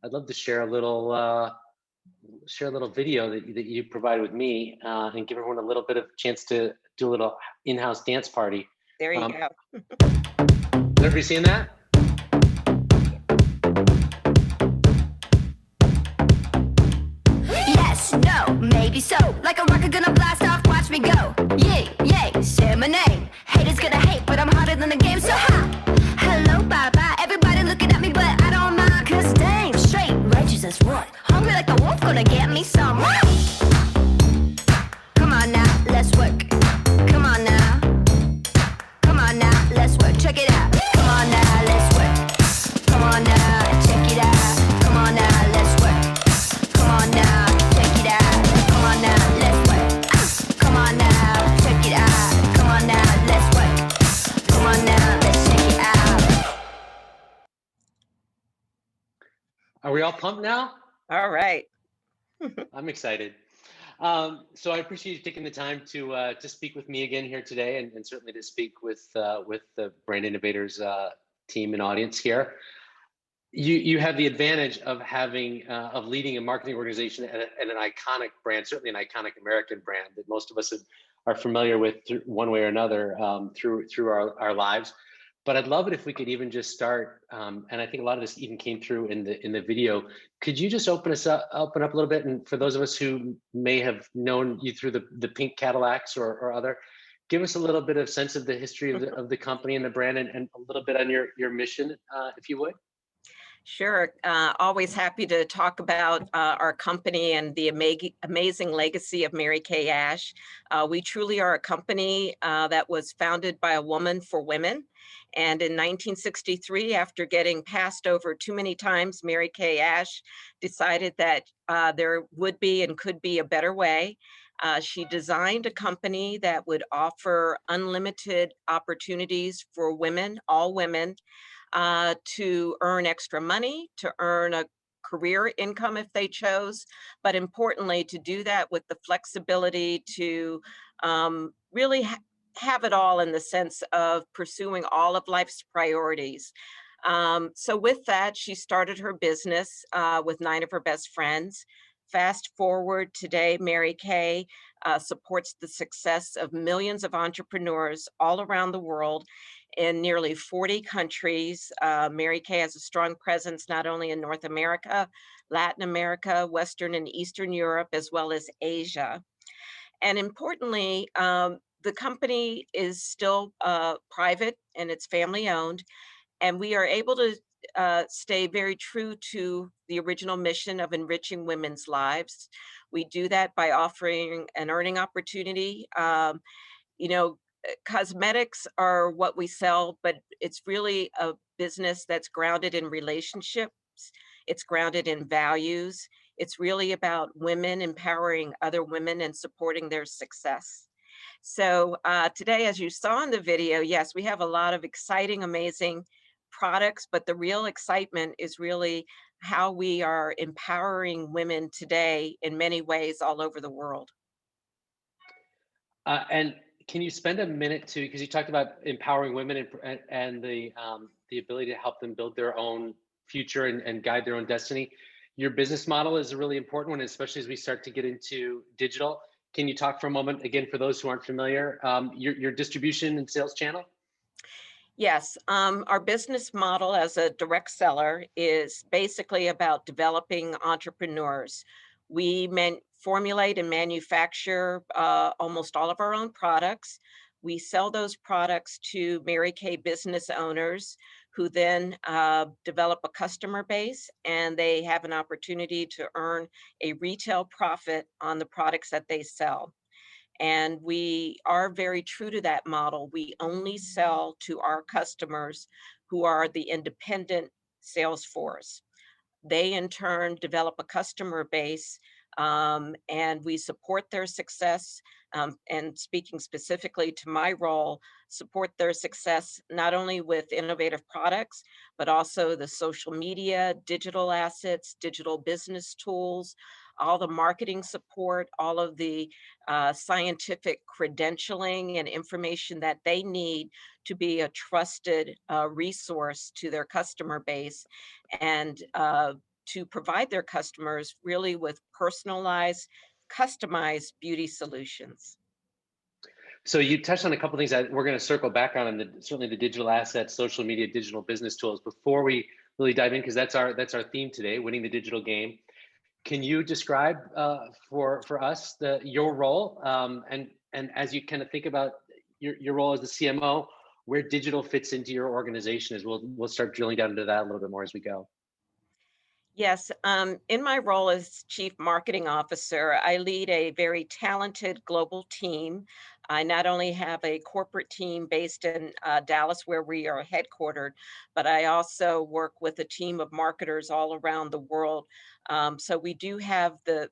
I'd love to share a little video that you provided with me, and give everyone a little bit of chance to do a little in-house dance party. There you Um, go. has everybody seen that? Yes, no, maybe so. Like a rocket gonna blast off, watch me go. Yay, yay, say my name. Haters gonna hate, but I'm hotter than the game, so ha! Hello, bye-bye. Everybody looking at me, but I don't mind. Cause dang, straight, righteous what? Hungry like a wolf, gonna get me some. Come on now, let's work. Come on now. Come on now, let's work. Check it out. Come on now, let's work. Come on now, check it out. Come on now, let's work. Come on now, check it out. Come on now, let's work. Come on now, check it out. Come on now, let's work. Come on now, let's check it out. Are we all pumped now? All right. I'm excited. So I appreciate you taking the time to speak with me again here today, and certainly to speak with the Brand Innovators team and audience here. You have the advantage of having of leading a marketing organization and an iconic brand, certainly an iconic American brand that most of us are familiar with one way or another, through our lives. But I'd love it if we could even just start, and I think a lot of this even came through in the video. Could you just open up a little bit, and for those of us who may have known you through the pink Cadillacs or other, give us a little bit of sense of the history of the company and the brand, and a little bit on your mission, if you would. Sure. Always happy to talk about our company and the amazing legacy of Mary Kay Ash. We truly are a company that was founded by a woman for women. And in 1963, after getting passed over too many times, Mary Kay Ash decided that there would be and could be a better way. She designed a company that would offer unlimited opportunities for women, all women, to earn extra money, to earn a career income if they chose, but importantly, to do that with the flexibility to really have it all in the sense of pursuing all of life's priorities. So with that, she started her business with 9 of her best friends. Fast forward today, Mary Kay supports the success of millions of entrepreneurs all around the world in nearly 40 countries. Mary Kay has a strong presence not only in North America, Latin America, Western and Eastern Europe, as well as Asia. And importantly, the company is still private and it's family owned, and we are able to stay very true to the original mission of enriching women's lives. We do that by offering an earning opportunity. You know, cosmetics are what we sell, but it's really a business that's grounded in relationships. It's grounded in values. It's really about women empowering other women and supporting their success. So today, as you saw in the video, yes, we have a lot of exciting, amazing products, but the real excitement is really how we are empowering women today in many ways all over the world. And can you spend a minute to, because you talked about empowering women and the ability to help them build their own future and guide their own destiny. Your business model is a really important one, especially as we start to get into digital. Can you talk for a moment, again, for those who aren't familiar, your distribution and sales channel? Yes, our business model as a direct seller is basically about developing entrepreneurs. We formulate and manufacture almost all of our own products. We sell those products to Mary Kay business owners who then develop a customer base, and they have an opportunity to earn a retail profit on the products that they sell. And we are very true to that model. We only sell to our customers who are the independent sales force. They in turn develop a customer base, and we support their success. And speaking specifically to my role, support their success not only with innovative products, but also the social media, digital assets, digital business tools, all the marketing support, all of the scientific credentialing and information that they need to be a trusted resource to their customer base, and to provide their customers really with personalized, customized beauty solutions. So you touched on a couple of things that we're going to circle back on, and certainly the digital assets, social media, digital business tools. Before we really dive in, because that's our theme today, winning the digital game. Can you describe for us your role and as you kind of think about your role as the CMO, where digital fits into your organization? As we'll start drilling down into that a little bit more as we go. Yes, in my role as Chief Marketing Officer, I lead a very talented global team. I not only have a corporate team based in Dallas, where we are headquartered, but I also work with a team of marketers all around the world. So we do have the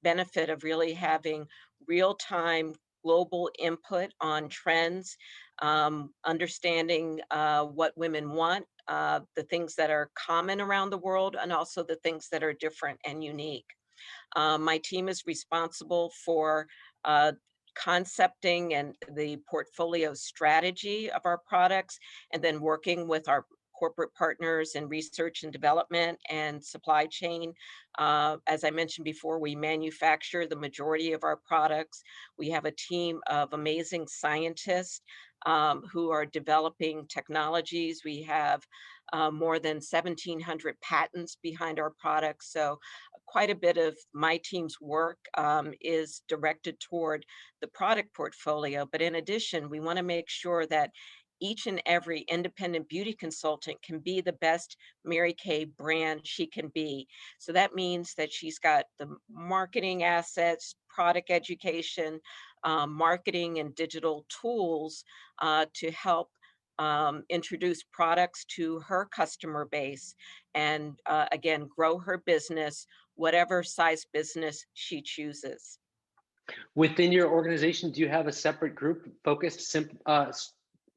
benefit of really having real-time global input on trends, understanding what women want, the things that are common around the world, and also the things that are different and unique. My team is responsible for uh, concepting and the portfolio strategy of our products, and then working with our corporate partners in research and development and supply chain. As I mentioned before, we manufacture the majority of our products. We have a team of amazing scientists who are developing technologies. We have more than 1,700 patents behind our products. So quite a bit of my team's work is directed toward the product portfolio. But in addition, we want to make sure that each and every independent beauty consultant can be the best Mary Kay brand she can be. So that means that she's got the marketing assets, product education, marketing and digital tools to help introduce products to her customer base and again, grow her business, whatever size business she chooses. Within your organization, do you have a separate group focused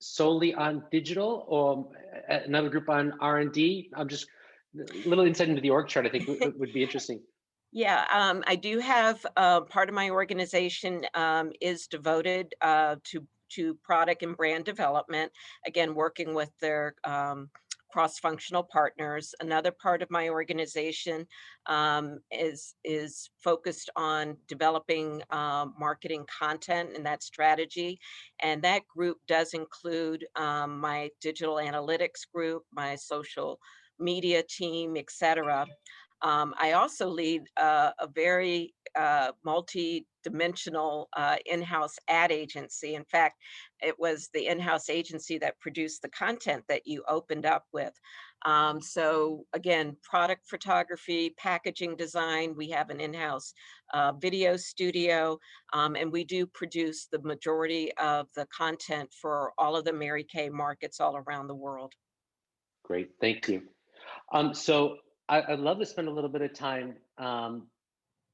solely on digital, or another group on R&D? I'm just a little insight into the org chart, I think would be interesting. Yeah, I do have part of my organization is devoted to product and brand development. Again, working with their cross-functional partners. Another part of my organization is focused on developing marketing content and that strategy. And that group does include my digital analytics group, my social media team, etc. I also lead a very multi-dimensional in-house ad agency. In fact, it was the in-house agency that produced the content that you opened up with. So again, product photography, packaging design, we have an in-house video studio, and we do produce the majority of the content for all of the Mary Kay markets all around the world. Great, thank you. So I'd love to spend a little bit of time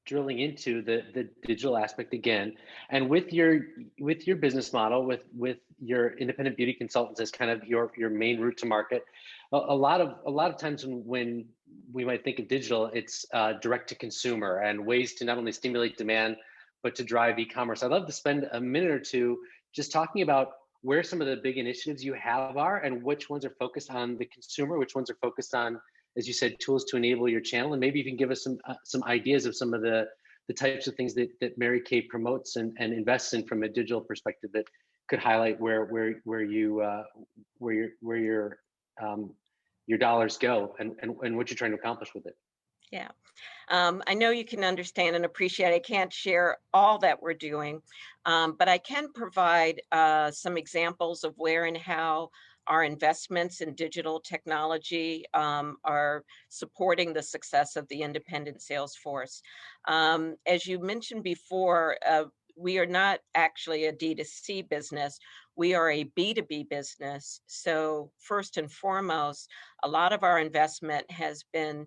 drilling into the digital aspect again, and with your business model, with your independent beauty consultants as kind of your main route to market. A lot of times when we might think of digital, it's direct to consumer and ways to not only stimulate demand but to drive e-commerce. I'd love to spend a minute or two just talking about where some of the big initiatives you have are, and which ones are focused on the consumer, which ones are focused on, as you said, tools to enable your channel. And maybe you can give us some ideas of some of the types of things that Mary Kay promotes and invests in from a digital perspective that could highlight where your dollars go and what you're trying to accomplish with it. Yeah, I know you can understand and appreciate. I can't share all that we're doing, but I can provide some examples of where and how our investments in digital technology are supporting the success of the independent sales force. As you mentioned before, we are not actually a D2C business. We are a B2B business. So first and foremost, a lot of our investment has been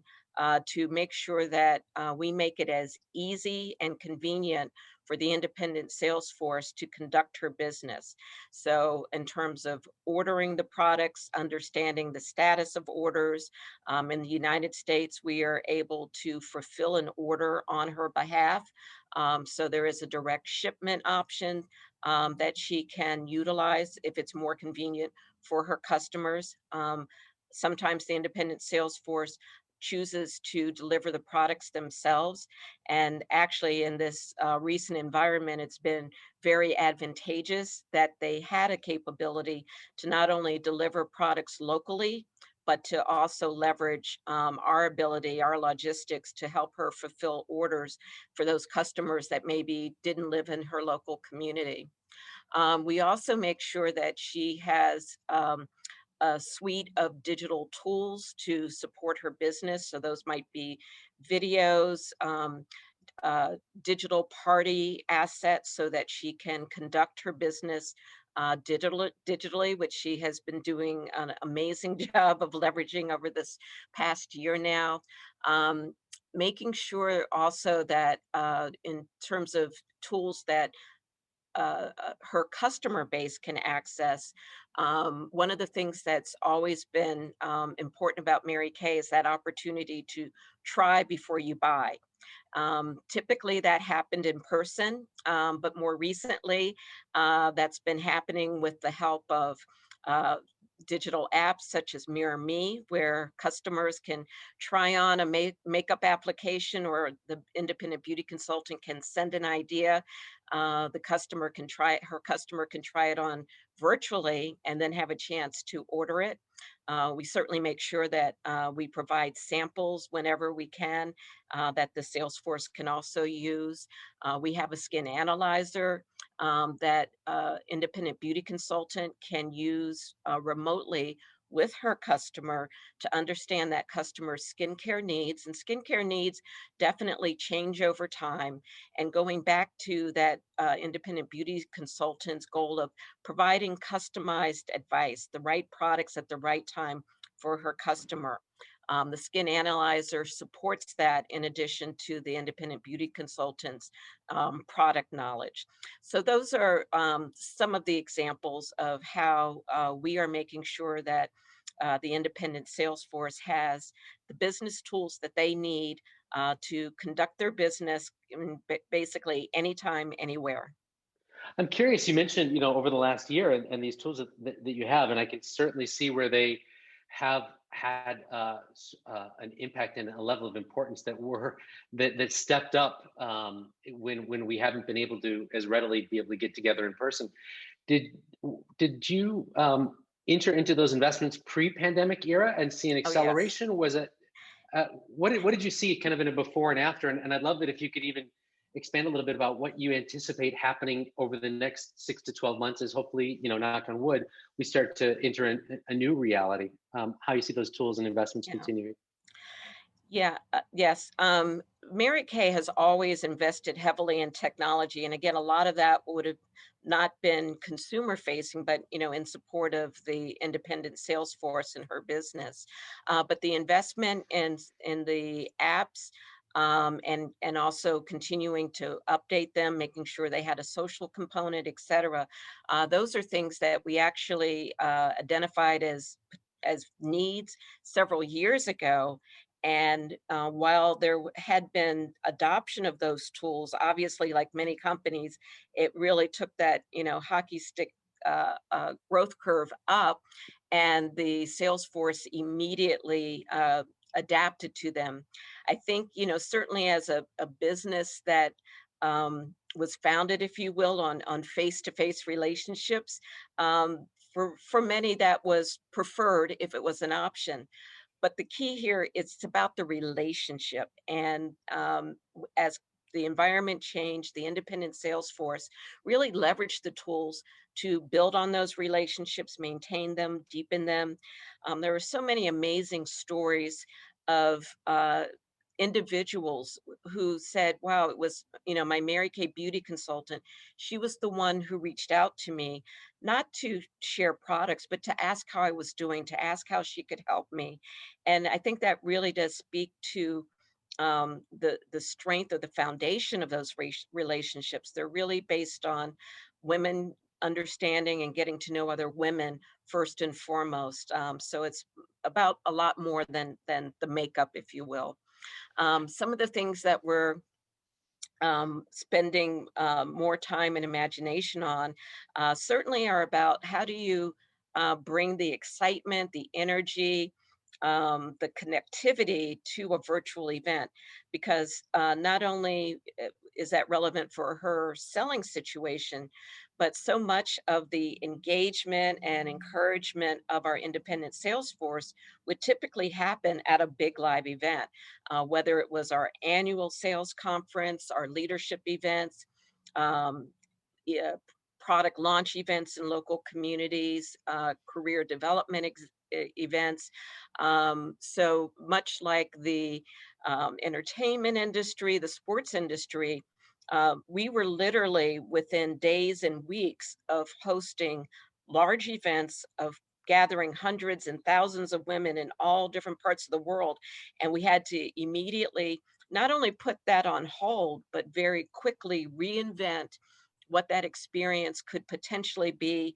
to make sure that we make it as easy and convenient for the independent sales force to conduct her business. So in terms of ordering the products, understanding the status of orders, in the United States, we are able to fulfill an order on her behalf. So there is a direct shipment option that she can utilize if it's more convenient for her customers. Sometimes the independent sales force chooses to deliver the products themselves. And actually in this recent environment, it's been very advantageous that they had a capability to not only deliver products locally, but to also leverage our ability, our logistics to help her fulfill orders for those customers that maybe didn't live in her local community. We also make sure that she has a suite of digital tools to support her business. So those might be videos, digital party assets so that she can conduct her business digitally, which she has been doing an amazing job of leveraging over this past year now. Making sure also that in terms of tools that her customer base can access. One of the things that's always been important about Mary Kay is that opportunity to try before you buy. Typically that happened in person, but more recently that's been happening with the help of uh, digital apps such as Mirror Me, where customers can try on a makeup application, or the independent beauty consultant can send an idea. The customer can try it, her customer can try it on virtually and then have a chance to order it. We certainly make sure that we provide samples whenever we can that the sales force can also use. We have a skin analyzer that independent beauty consultant can use remotely with her customer to understand that customer's skincare needs. And skincare needs definitely change over time. And going back to that independent beauty consultant's goal of providing customized advice, the right products at the right time for her customer. The skin analyzer supports that in addition to the independent beauty consultant's product knowledge. So those are some of the examples of how we are making sure that the independent sales force has the business tools that they need to conduct their business basically anytime, anywhere. I'm curious, you mentioned, over the last year and these tools that you have, and I can certainly see where they have had an impact and a level of importance that stepped up when we haven't been able to as readily be able to get together in person. Did you enter into those investments pre-pandemic era and see an acceleration? Oh, yes. Was it what did you see kind of in a before and after? And I'd love it if you could even expand a little bit about what you anticipate happening over the next 6 to 12 months as hopefully, knock on wood, we start to enter a new reality, how you see those tools and investments Yeah. continuing. Yeah, yes. Mary Kay has always invested heavily in technology. And again, a lot of that would have not been consumer facing, but in support of the independent sales force in her business. But the investment in the apps and also continuing to update them, making sure they had a social component, et cetera. Those are things that we actually identified as needs several years ago. And while there had been adoption of those tools, obviously, like many companies, it really took that hockey stick growth curve up, and the sales force immediately adapted to them. I think certainly as a business that was founded, if you will, on face-to-face relationships. For many, that was preferred if it was an option. But the key here, it's about the relationship. And as the environment changed, the independent sales force really leveraged the tools to build on those relationships, maintain them, deepen them. There are so many amazing stories of individuals who said, wow, it was, my Mary Kay beauty consultant. She was the one who reached out to me, not to share products, but to ask how I was doing, to ask how she could help me. And I think that really does speak to the strength of the foundation of those relationships. They're really based on women understanding and getting to know other women first and foremost. So it's about a lot more than the makeup, if you will. Some of the things that we're spending more time and imagination on certainly are about how do you bring the excitement, the energy, the connectivity to a virtual event, because not only is that relevant for her selling situation, but so much of the engagement and encouragement of our independent sales force would typically happen at a big live event, whether it was our annual sales conference, our leadership events, um, yeah, product launch events in local communities, career development events. So much like the entertainment industry, the sports industry, we were literally within days and weeks of hosting large events of gathering hundreds and thousands of women in all different parts of the world. And we had to immediately not only put that on hold, but very quickly reinvent what that experience could potentially be,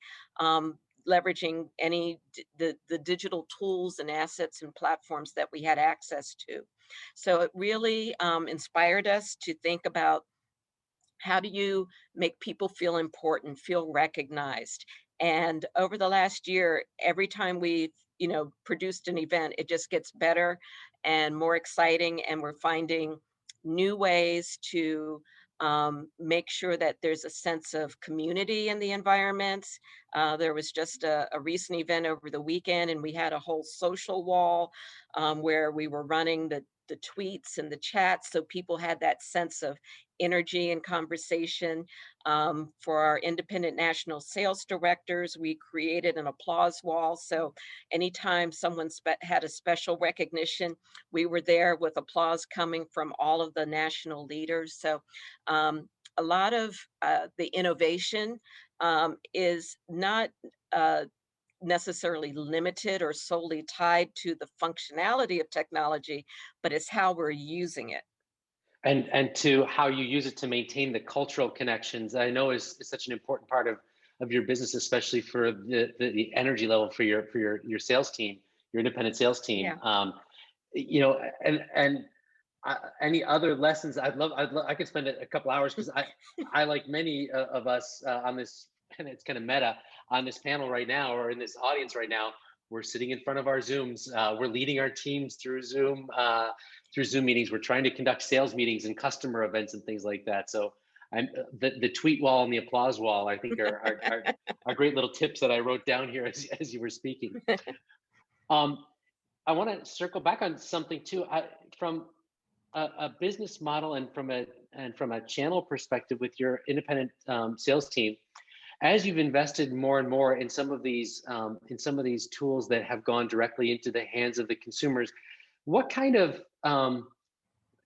leveraging the digital tools and assets and platforms that we had access to. So it really inspired us to think about, how do you make people feel important, feel recognized? And over the last year, every time we've, produced an event, it just gets better and more exciting. And we're finding new ways to make sure that there's a sense of community in the environments. There was just a recent event over the weekend, and we had a whole social wall where we were running the tweets and the chats, so people had that sense of energy and conversation. For our independent national sales directors, we created an applause wall. So anytime someone had a special recognition, we were there with applause coming from all of the national leaders. So a lot of the innovation is not necessarily limited or solely tied to the functionality of technology, but it's how we're using it. And to how you use it to maintain the cultural connections, I know is such an important part of your business, especially for the energy level for your sales team, your independent sales team. Yeah. And any other lessons? I could spend a couple hours, because I like many of us on this, and it's kind of meta, on this panel right now, or in this audience right now. We're sitting in front of our Zooms. We're leading our teams through Zoom meetings. We're trying to conduct sales meetings and customer events and things like that. So the tweet wall and the applause wall, I think, are great little tips that I wrote down here as you were speaking. I want to circle back on something too. From a business model and from a channel perspective with your independent sales team, as you've invested more and more in some of these tools that have gone directly into the hands of the consumers, what kind of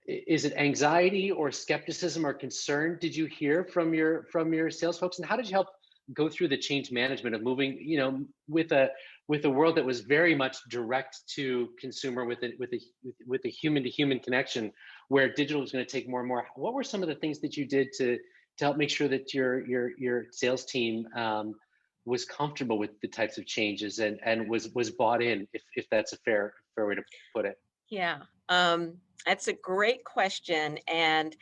is it anxiety or skepticism or concern did you hear from your sales folks, and how did you help go through the change management of moving, with a world that was very much direct to consumer, with a human to human connection, where digital was going to take more and more? What were some of the things that you did to help make sure that your sales team was comfortable with the types of changes and was bought in, if that's a fair way to put it? Yeah, that's a great question. And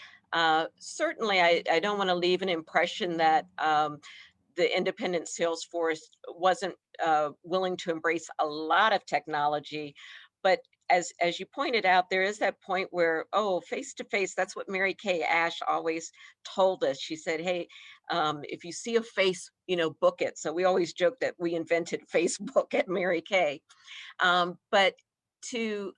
certainly I don't want to leave an impression that the independent sales force wasn't willing to embrace a lot of technology. But as you pointed out, there is that point where, oh, face to face, that's what Mary Kay Ash always told us. She said, hey, if you see a face, book it. So we always joke that we invented Facebook at Mary Kay. But to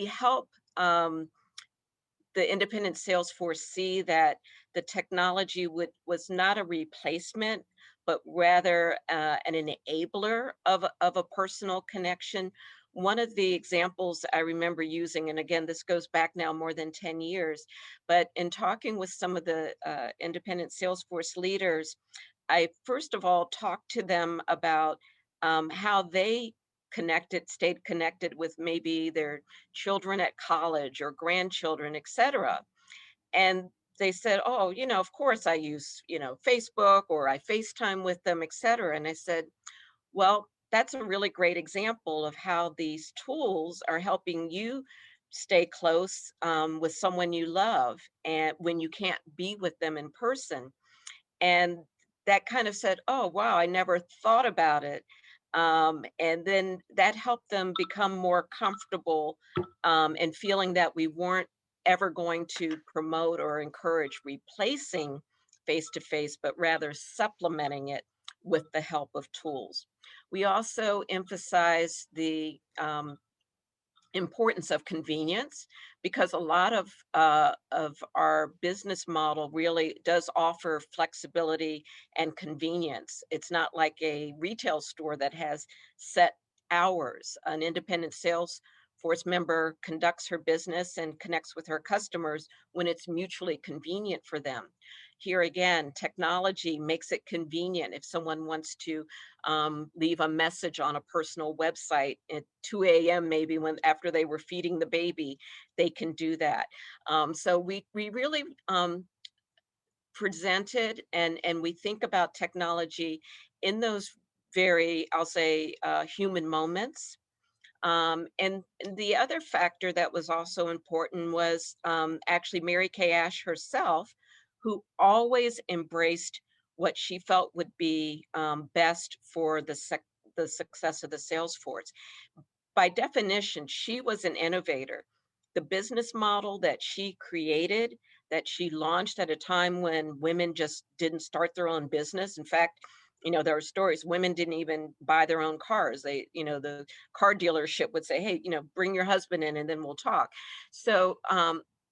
help the independent sales force see that the technology was not a replacement, but rather an enabler of a personal connection. One of the examples I remember using, and again, this goes back now more than 10 years, but in talking with some of the independent sales force leaders, I first of all talked to them about how they stayed connected with maybe their children at college or grandchildren, etc. And they said, oh, of course I use, Facebook, or I FaceTime with them, etc. And I said, well, that's a really great example of how these tools are helping you stay close with someone you love, and when you can't be with them in person. And that kind of said, oh, wow, I never thought about it. And then that helped them become more comfortable and feeling that we weren't ever going to promote or encourage replacing face to face, but rather supplementing it with the help of tools. We also emphasize the importance of convenience because a lot of our business model really does offer flexibility and convenience. It's not like a retail store that has set hours. An independent sales force member conducts her business and connects with her customers when it's mutually convenient for them. Here again, technology makes it convenient if someone wants to leave a message on a personal website at 2 a.m. maybe when after they were feeding the baby, they can do that. So we really presented and we think about technology in those very, I'll say, human moments. And the other factor that was also important was actually Mary Kay Ash herself, who always embraced what she felt would be best for the success of the sales force. By definition, she was an innovator. The business model that she created, that she launched at a time when women just didn't start their own business. In fact, there are stories women didn't even buy their own cars. The car dealership would say, "Hey, bring your husband in, and then we'll talk." So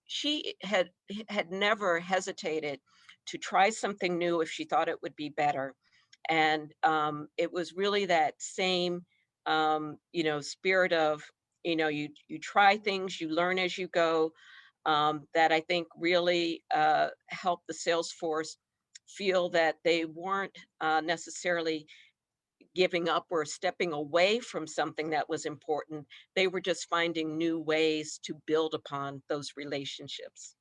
she had never hesitated to try something new if she thought it would be better, and it was really that same spirit of, you try things, you learn as you go, that I think really helped the sales force feel that they weren't necessarily giving up or stepping away from something that was important. They were just finding new ways to build upon those relationships.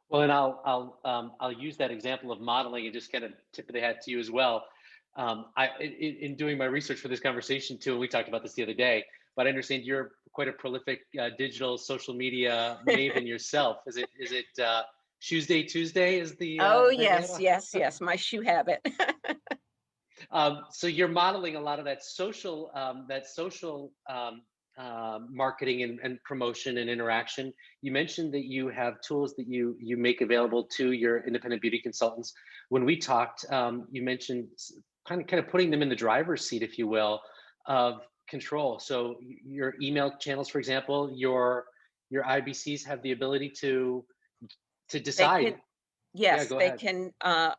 Well, and I'll use that example of modeling and just kind of tip of the hat to you as well. In doing my research for this conversation too, and we talked about this the other day, but I understand you're quite a prolific digital social media maven yourself. Is it Shoes Day Tuesday is Oh, the yes, handle? yes, yes, my shoe habit. So you're modeling a lot of that social marketing and promotion and interaction. You mentioned that you have tools that you make available to your independent beauty consultants. When we talked, you mentioned kind of putting them in the driver's seat, if you will, of control. So your email channels, for example, your IBCs have the ability to They decide. can Yeah, Yes, go they ahead. can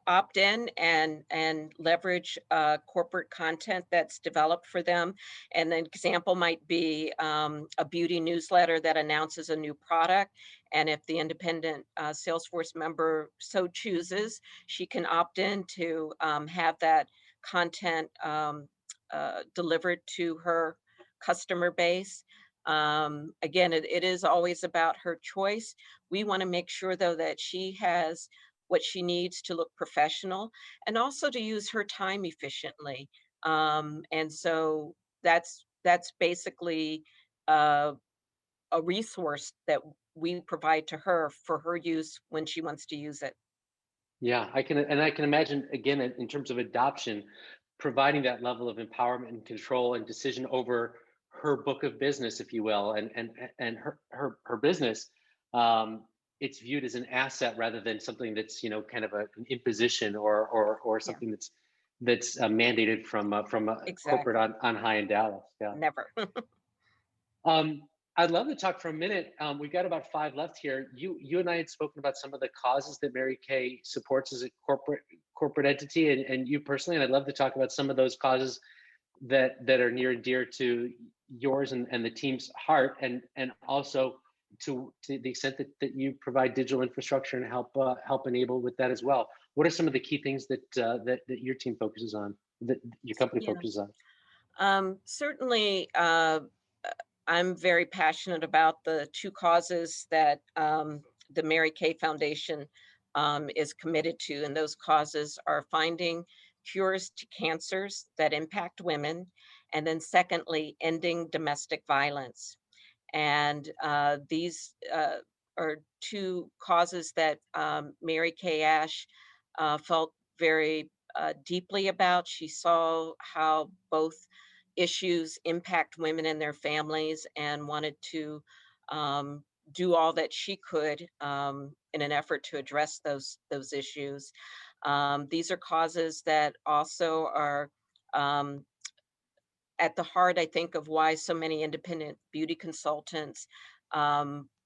opt in and leverage corporate content that's developed for them. And an example might be a beauty newsletter that announces a new product. And if the independent Salesforce member so chooses, she can opt in to have that content delivered to her customer base. Again, it is always about her choice. We want to make sure, though, that she has what she needs to look professional and also to use her time efficiently. And so that's basically uh, a resource that we provide to her for her use when she wants to use it. Yeah, I can imagine again in terms of adoption, providing that level of empowerment and control and decision over her book of business, if you will, and her business. It's viewed as an asset rather than something that's kind of an imposition or Yeah, something that's mandated from a corporate exactly. on high in Dallas. Yeah. Never. Um, I'd love to talk for a minute. We've got about five left here. You and I had spoken about some of the causes that Mary Kay supports as a corporate entity, and you personally. And I'd love to talk about some of those causes that are near and dear to yours and the team's heart, and also to the extent that you provide digital infrastructure and help enable with that as well. What are some of the key things that your team focuses on, that your company Yeah. focuses on? Certainly, I'm very passionate about the two causes that the Mary Kay Foundation is committed to, and those causes are finding cures to cancers that impact women, and then secondly, ending domestic violence. And these are two causes that Mary Kay Ash felt very deeply about. She saw how both issues impact women and their families, and wanted to um, do all that she could in an effort to address those issues. These are causes that also are um, at the heart, I think, of why so many independent beauty consultants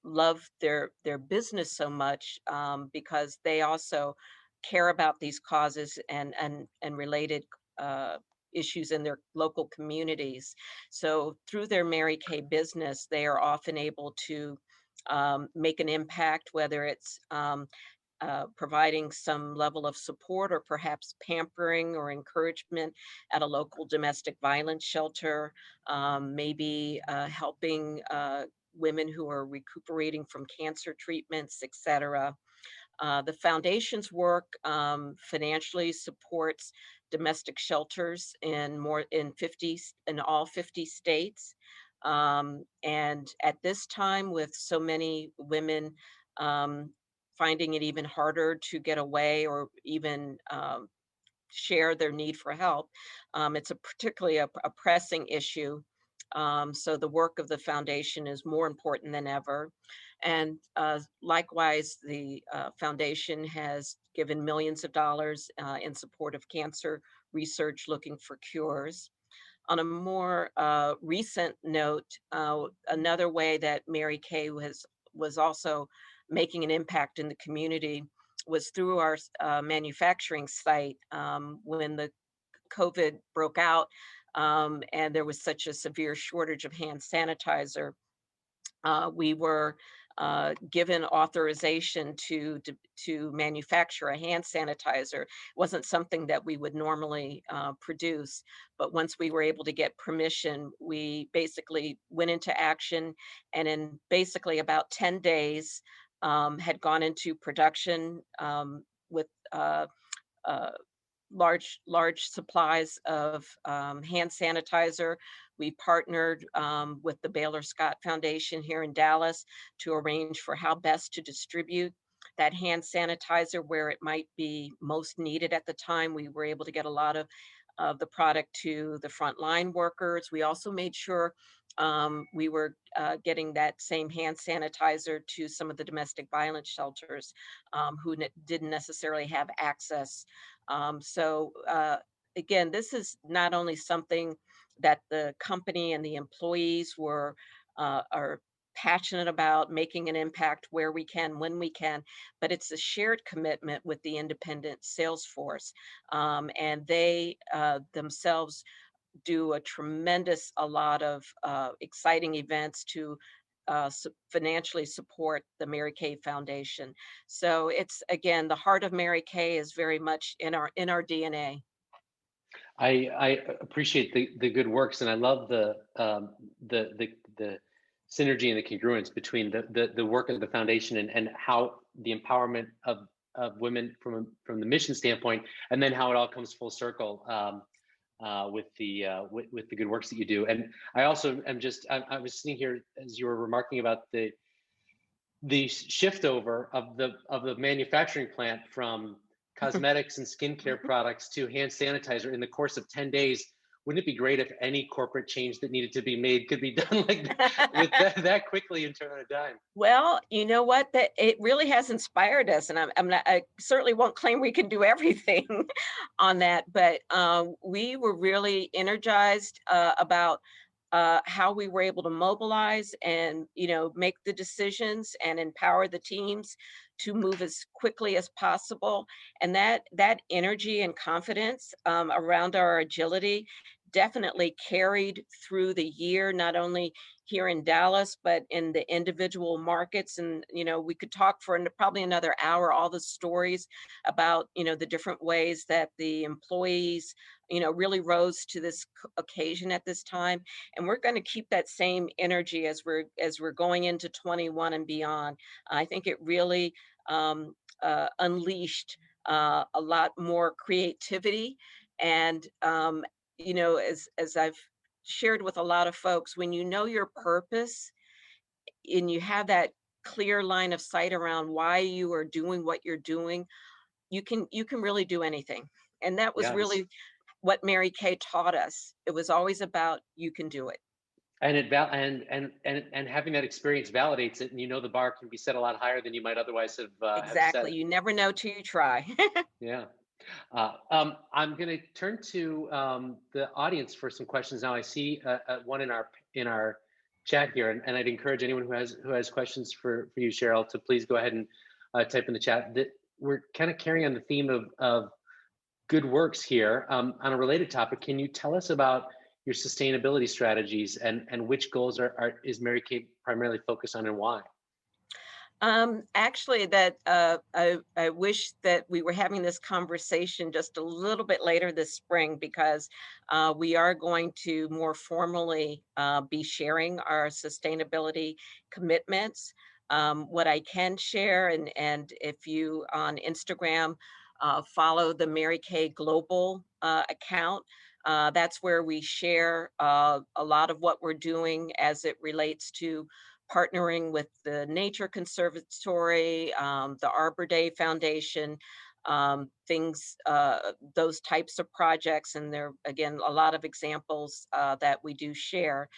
love their business so much, because they also care about these causes and related uh, issues in their local communities. So through their Mary Kay business, they are often able to make an impact, whether it's providing some level of support or perhaps pampering or encouragement at a local domestic violence shelter, maybe helping women who are recuperating from cancer treatments, etc. The foundation's work financially supports domestic shelters in all 50 states. And at this time, with so many women um, finding it even harder to get away or even share their need for help, it's a particularly a pressing issue. So the work of the foundation is more important than ever. And likewise, the foundation has given millions of dollars in support of cancer research looking for cures. On a more recent note, another way that Mary Kay was also making an impact in the community was through our manufacturing site. When the COVID broke out and there was such a severe shortage of hand sanitizer, we were given authorization to manufacture a hand sanitizer. It wasn't something that we would normally produce, but once we were able to get permission, we basically went into action, and in basically about 10 days had gone into production with uh, large supplies of hand sanitizer. We partnered with the Baylor Scott Foundation here in Dallas to arrange for how best to distribute that hand sanitizer where it might be most needed at the time. We were able to get a lot of the product to the frontline workers. We also made sure we were getting that same hand sanitizer to some of the domestic violence shelters who didn't necessarily have access. Again, this is not only something that the company and the employees are passionate about making an impact where we can, when we can, but it's a shared commitment with the independent sales force. And they themselves do a lot of exciting events to financially support the Mary Kay Foundation. So it's, again, the heart of Mary Kay is very much in our DNA. I appreciate the good works, and I love the synergy and the congruence between the work of the foundation and how the empowerment of women from the mission standpoint, and then how it all comes full circle with the good works that you do. And I also am I was sitting here as you were remarking about the shift over of the manufacturing plant from cosmetics and skincare products to hand sanitizer in the course of 10 days. Wouldn't it be great if any corporate change that needed to be made could be done like that, with that quickly and turn on a dime? Well, you know what? That it really has inspired us, and I certainly won't claim we can do everything on that, but we were really energized about how we were able to mobilize and make the decisions and empower the teams to move as quickly as possible. And that energy and confidence around our agility definitely carried through the year, not only here in Dallas, but in the individual markets. And, we could talk for probably another hour, all the stories about, the different ways that the employees, really rose to this occasion at this time. And we're going to keep that same energy as we're going into 21 and beyond. I think it really unleashed a lot more creativity. And as I've shared with a lot of folks, when you know your purpose and you have that clear line of sight around why you are doing what you're doing, you can really do anything. And that was Yes. really what Mary Kay taught us. It was always about, you can do it. And and having that experience validates it, and the bar can be set a lot higher than you might otherwise have set Exactly. it. You never know till you try. Yeah. I'm going to turn to the audience for some questions now. I see one in our chat here, and I'd encourage anyone who has questions for you, Sheryl, to please go ahead and type in the chat. That we're kind of carrying on the theme of good works here. On a related topic, can you tell us about your sustainability strategies and which goals is Mary Kay primarily focused on, and why? Actually, that I wish that we were having this conversation just a little bit later this spring, because we are going to more formally be sharing our sustainability commitments. What I can share, and if you on Instagram follow the Mary Kay Global account, that's where we share a lot of what we're doing as it relates to partnering with the Nature Conservatory, the Arbor Day Foundation, things, those types of projects. And there, again, a lot of examples that we do share.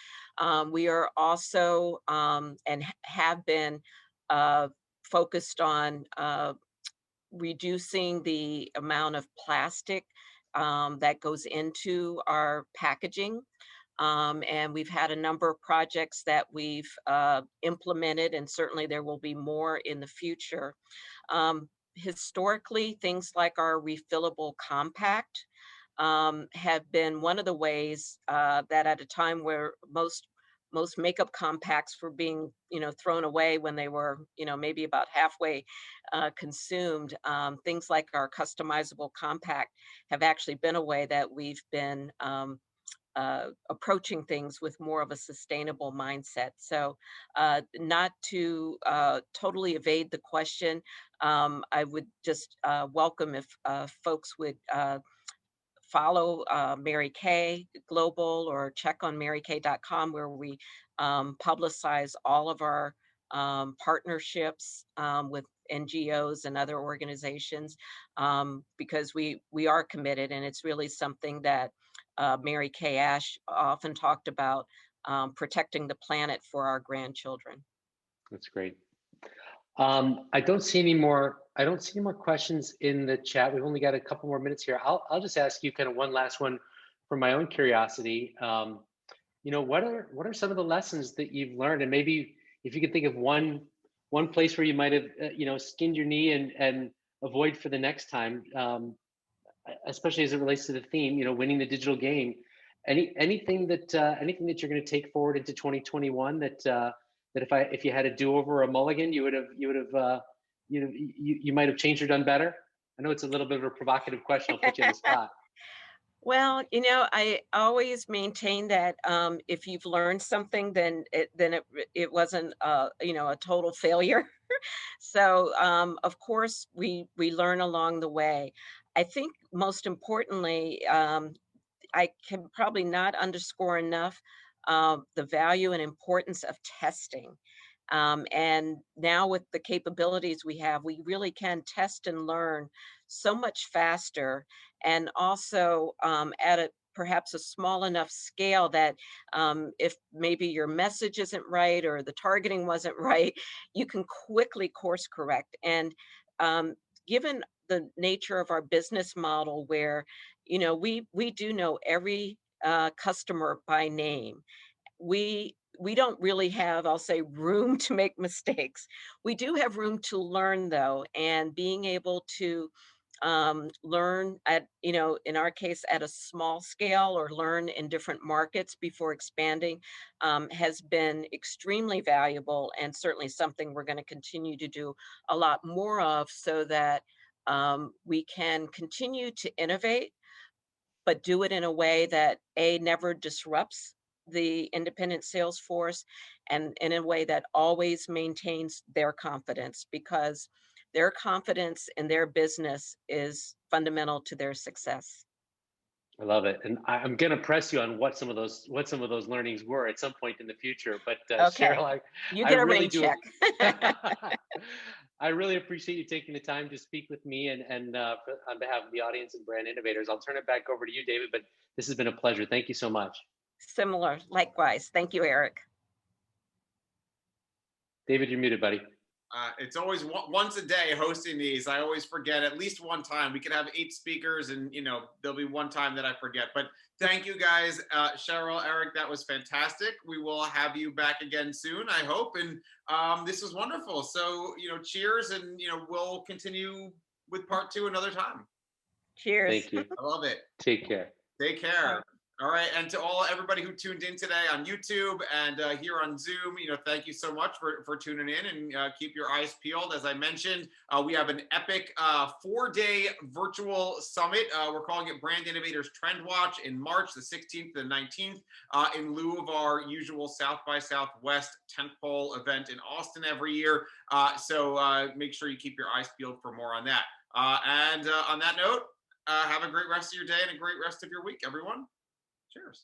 We are also, and have been, focused on reducing the amount of plastic that goes into our packaging. And we've had a number of projects that we've implemented, and certainly there will be more in the future. Historically, things like our refillable compact have been one of the ways that, at a time where most makeup compacts were being, thrown away when they were, maybe about halfway consumed. Things like our customizable compact have actually been a way that we've been approaching things with more of a sustainable mindset. So not to totally evade the question, I would just welcome if folks would follow Mary Kay Global, or check on marykay.com, where we publicize all of our partnerships with NGOs and other organizations, because we are committed, and it's really something that Mary Kay Ash often talked about, protecting the planet for our grandchildren. That's great. I don't see any more questions in the chat. We've only got a couple more minutes here. I'll just ask you kind of one last one for my own curiosity. What are some of the lessons that you've learned, and maybe if you could think of one place where you might have skinned your knee and avoid for the next time, especially as it relates to the theme, winning the digital game. Anything that you're going to take forward into 2021 that if you had a do-over or a mulligan, you might have changed or done better? I know it's a little bit of a provocative question. I'll put you on the spot. Well, I always maintain that if you've learned something, then it wasn't a total failure. So of course we learn along the way. I think most importantly, I can probably not underscore enough the value and importance of testing. And now with the capabilities we have, we really can test and learn so much faster, and also at perhaps a small enough scale that if maybe your message isn't right or the targeting wasn't right, you can quickly course correct. And given the nature of our business model, where we do know every customer by name, we don't really have, I'll say, room to make mistakes. We do have room to learn, though, and being able to learn at, in our case, at a small scale, or learn in different markets before expanding, has been extremely valuable, and certainly something we're going to continue to do a lot more of, so that we can continue to innovate, but do it in a way that never disrupts the independent sales force, and in a way that always maintains their confidence, because their confidence in their business is fundamental to their success. I love it, and I'm going to press you on what some of those learnings were at some point in the future. But Okay. Sheryl, You get a really rain check. I really appreciate you taking the time to speak with me and on behalf of the audience and Brand Innovators. I'll turn it back over to you, David, but this has been a pleasure. Thank you so much. Similar, likewise. Thank you, Eric. David, you're muted, buddy. It's always once a day hosting these. I always forget at least one time. We could have 8 speakers and, there'll be one time that I forget. But thank you guys, Sheryl, Eric, that was fantastic. We will have you back again soon, I hope. And this was wonderful. So, cheers, and, we'll continue with part 2 another time. Cheers. Thank you. I love it. Take care. Take care. All right, and to everybody who tuned in today on YouTube and here on Zoom, thank you so much for tuning in, and keep your eyes peeled. As I mentioned, we have an epic 4-day virtual summit. We're calling it Brand Innovators Trend Watch in March, the 16th to the 19th, in lieu of our usual South by Southwest tentpole event in Austin every year. So make sure you keep your eyes peeled for more on that. And on that note, have a great rest of your day and a great rest of your week, everyone. Cheers.